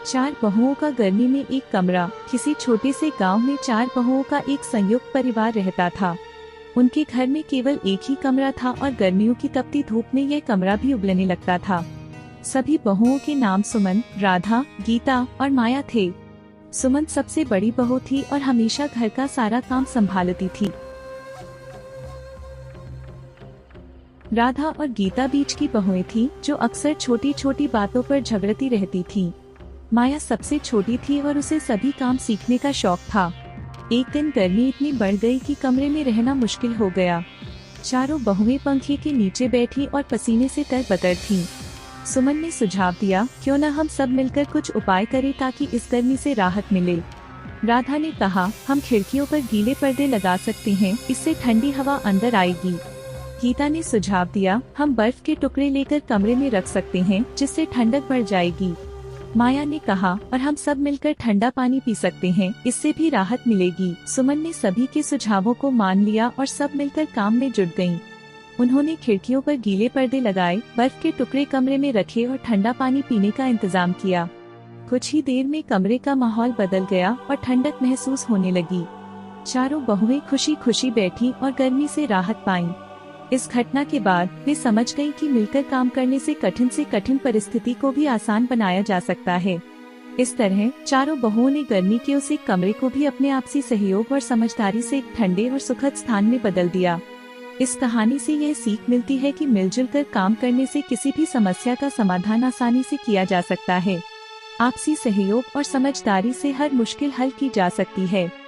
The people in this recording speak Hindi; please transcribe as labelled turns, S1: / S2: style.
S1: चार बहुओं का गर्मी में एक कमरा। किसी छोटे से गांव में चार बहुओं का एक संयुक्त परिवार रहता था। उनके घर में केवल एक ही कमरा था और गर्मियों की तपती धूप में यह कमरा भी उबलने लगता था। सभी बहुओं के नाम सुमन, राधा, गीता और माया थे। सुमन सबसे बड़ी बहू थी और हमेशा घर का सारा काम संभालती थी। राधा और गीता बीच की बहुएं थीं, जो अक्सर छोटी छोटी बातों पर झगड़ती रहती थीं। माया सबसे छोटी थी और उसे सभी काम सीखने का शौक था। एक दिन गर्मी इतनी बढ़ गई कि कमरे में रहना मुश्किल हो गया। चारों बहुएं पंखे के नीचे बैठी और पसीने से तरबतर थीं। सुमन ने सुझाव दिया, क्यों न हम सब मिलकर कुछ उपाय करें ताकि इस गर्मी से राहत मिले। राधा ने कहा, हम खिड़कियों पर गीले पर्दे लगा सकते हैं, इससे ठंडी हवा अंदर आएगी। गीता ने सुझाव दिया, हम बर्फ के टुकड़े लेकर कमरे में रख सकते हैं, जिससे ठंडक बढ़ जाएगी। माया ने कहा, और हम सब मिलकर ठंडा पानी पी सकते हैं, इससे भी राहत मिलेगी। सुमन ने सभी के सुझावों को मान लिया और सब मिलकर काम में जुट गयीं। उन्होंने खिड़कियों पर गीले पर्दे लगाए, बर्फ के टुकड़े कमरे में रखे और ठंडा पानी पीने का इंतजाम किया। कुछ ही देर में कमरे का माहौल बदल गया और ठंडक महसूस होने लगी। चारों बहुएं खुशी खुशी बैठी और गर्मी से राहत पाईं। इस घटना के बाद वे समझ गईं कि मिलकर काम करने से कठिन परिस्थिति को भी आसान बनाया जा सकता है। इस तरह चारों बहुओं ने गर्मी के उस एक कमरे को भी अपने आपसी सहयोग और समझदारी से एक ठंडे और सुखद स्थान में बदल दिया। इस कहानी से यह सीख मिलती है कि मिलजुल कर काम करने से किसी भी समस्या का समाधान आसानी से किया जा सकता है। आपसी सहयोग और समझदारी से हर मुश्किल हल की जा सकती है।